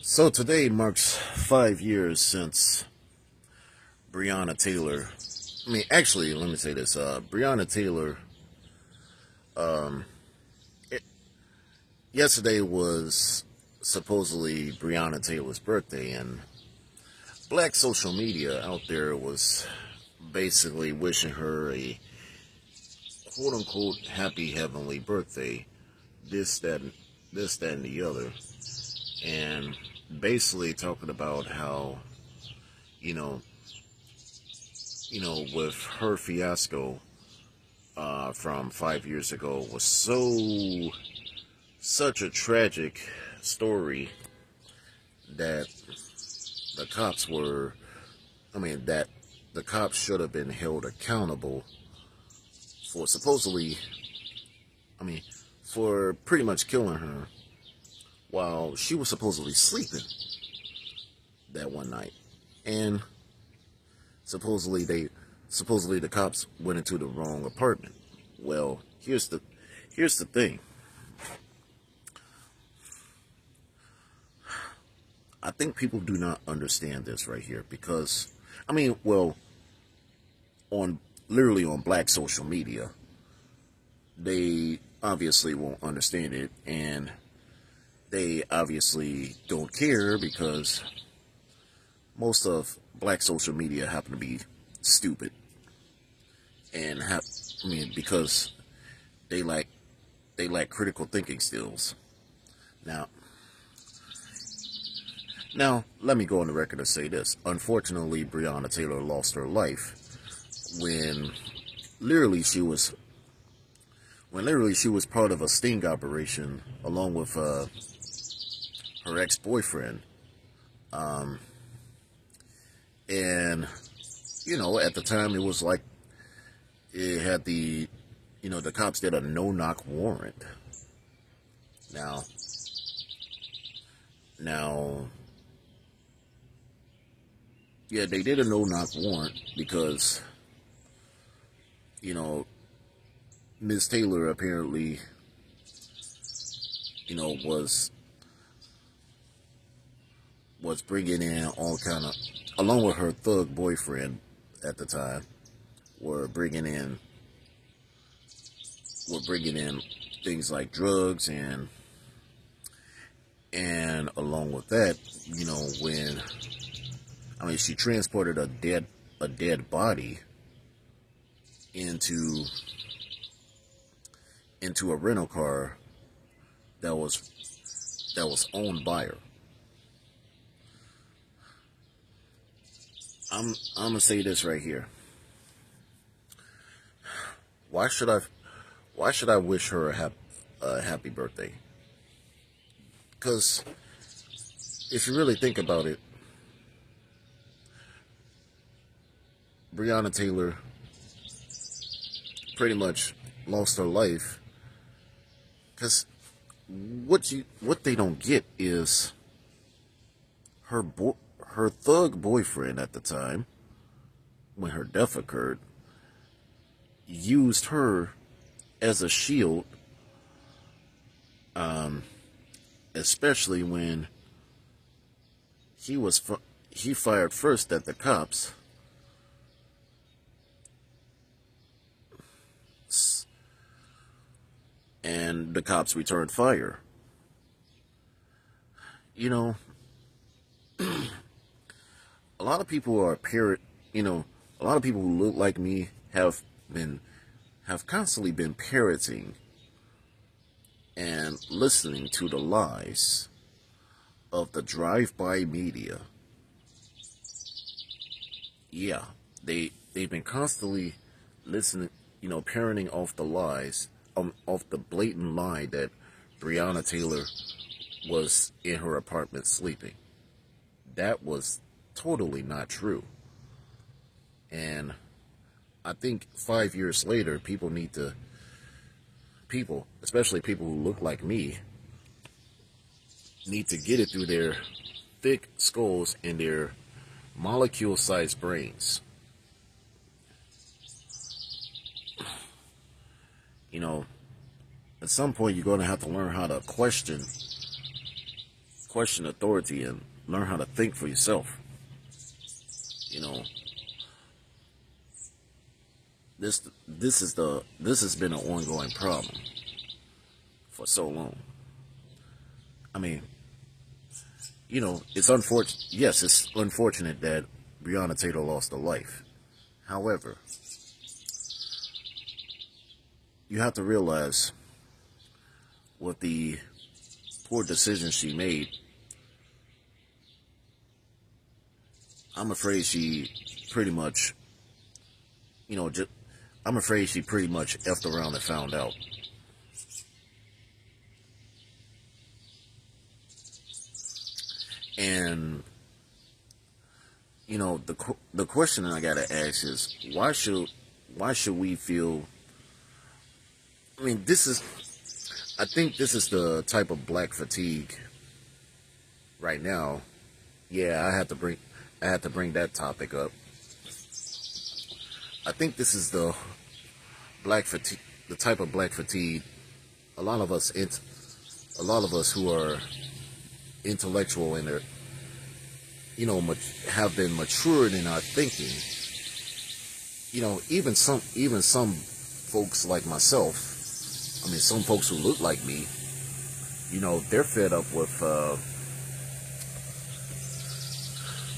So today marks 5 years since Breonna Taylor. Actually, let me say this. Breonna Taylor. Um, it, Yesterday was supposedly Breonna Taylor's birthday, and black social media out there was basically wishing her a quote unquote happy heavenly birthday. This, that, this, that, and the other, and basically talking about how you know with her fiasco from 5 years ago was such a tragic story that the cops were, that the cops should have been held accountable for supposedly, for pretty much killing her while she was supposedly sleeping that one night. And supposedly the cops went into the wrong apartment. Well, here's the thing. I think people do not understand this right here because on literally on black social media, they obviously won't understand it, and they obviously don't care because most of black social media happen to be stupid and because they lack critical thinking skills. Now, let me go on the record and say this. Unfortunately, Breonna Taylor lost her life when literally she was part of a sting operation along with her ex-boyfriend. And at the time it was like it had the cops did a no-knock warrant. Now, yeah, they did a no-knock warrant because, Ms. Taylor apparently, was bringing in all kind of, along with her thug boyfriend at the time, were bringing in things like drugs, and along with that, when she transported a dead body into a rental car that was owned by her. I'm gonna say this right here. Why should I wish her a happy birthday? Because if you really think about it, Breonna Taylor pretty much lost her life because what they don't get is her thug boyfriend at the time, when her death occurred, used her as a shield, especially when he fired first at the cops, and the cops returned fire. A lot of people are a lot of people who look like me have constantly been parroting and listening to the lies of the drive-by media. Yeah, they've been constantly listening, parroting off the lies, off the blatant lie that Breonna Taylor was in her apartment sleeping. That was totally not true. And I think 5 years later, people, especially people who look like me, need to get it through their thick skulls and their molecule-sized brains. At some point, you're going to have to learn how to question question authority and learn how to think for yourself. You know, this has been an ongoing problem for so long. I mean, it's unfortunate. Yes, it's unfortunate that Breonna Taylor lost her life. However, you have to realize with the poor decisions she made, I'm afraid she pretty much, I'm afraid she pretty much effed around and found out. And the question I gotta ask is why should we feel? I mean, I think this is the type of black fatigue right now. Yeah, I had to bring that topic up. I think this is the black fatigue, the type of black fatigue. A lot of us who are intellectual and are, have been matured in our thinking. Even some folks like myself. I mean, some folks who look like me. They're fed up with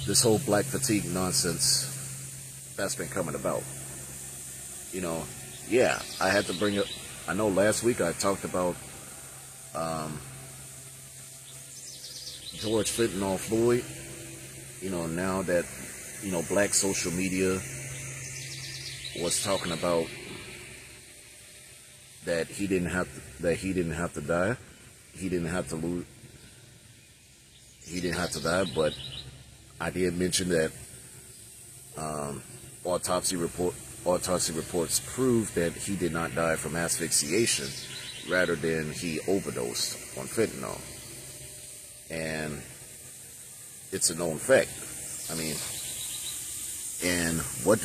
this whole black fatigue nonsense that's been coming about. Yeah, I had to bring up. I know last week I talked about George Fentanyl Floyd. Now that black social media was talking about that he didn't have to die. He didn't have to die, but I did mention that autopsy reports proved that he did not die from asphyxiation, rather than he overdosed on fentanyl. And it's a known fact. I mean, and what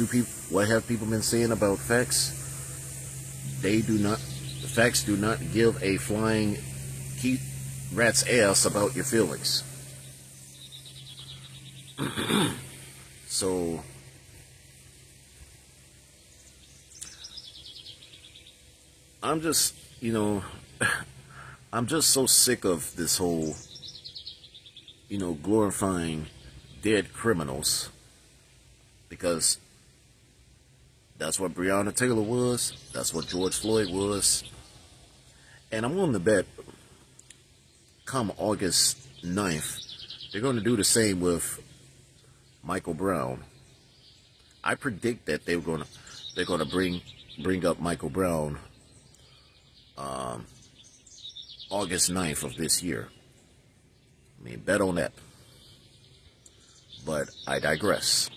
have people been saying about facts? The facts do not give a flying rat's ass about your feelings. So, I'm just, I'm just so sick of this whole, glorifying dead criminals, because that's what Breonna Taylor was. That's what George Floyd was. And I'm willing to bet come August 9th, they're going to do the same with Michael Brown. I predict that they're going to bring up Michael Brown August 9th of this year. I mean, bet on that. But I digress.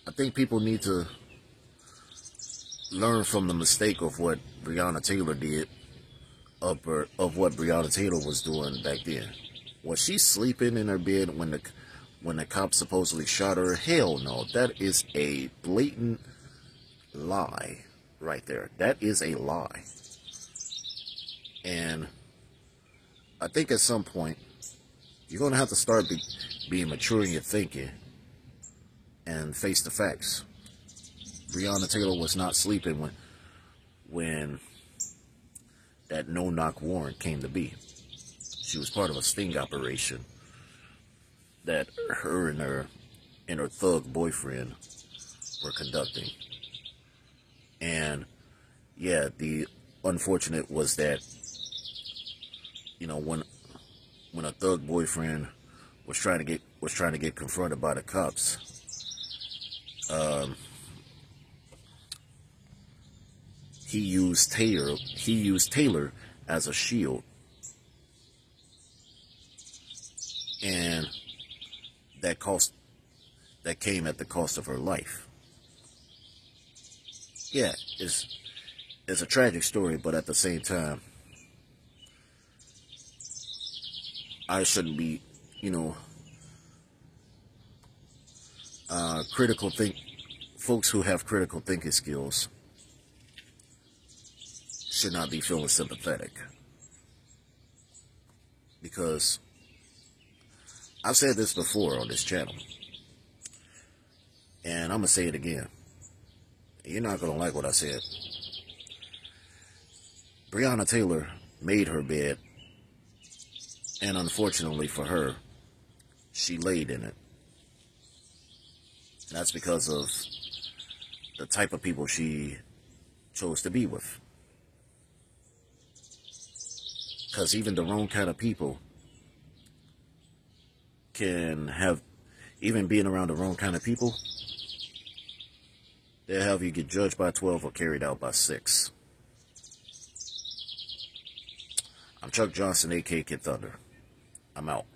I think people need to learn from the mistake of what Breonna Taylor did, of what Breonna Taylor was doing back then. Was she sleeping in her bed when the cops supposedly shot her? Hell no. That is a blatant lie right there. That is a lie. And I think at some point, you're going to have to start being mature in your thinking and face the facts. Breonna Taylor was not sleeping when that no-knock warrant came to be. She was part of a sting operation that her and her thug boyfriend were conducting. And yeah, the unfortunate was that, when a thug boyfriend was trying to get confronted by the cops, he used Taylor as a shield, and that came at the cost of her life. Yeah, it's a tragic story, but at the same time, I shouldn't be, folks who have critical thinking skills should not be feeling sympathetic. because I've said this before on this channel, and I'm going to say it again. You're not going to like what I said. Breonna Taylor made her bed, and unfortunately for her, she laid in it. That's because of the type of people she chose to be with. Because even the wrong kind of people can have, even being around the wrong kind of people, they'll have you get judged by 12 or carried out by 6. I'm Chuck Johnson, a.k.a. Kid Thunder. I'm out.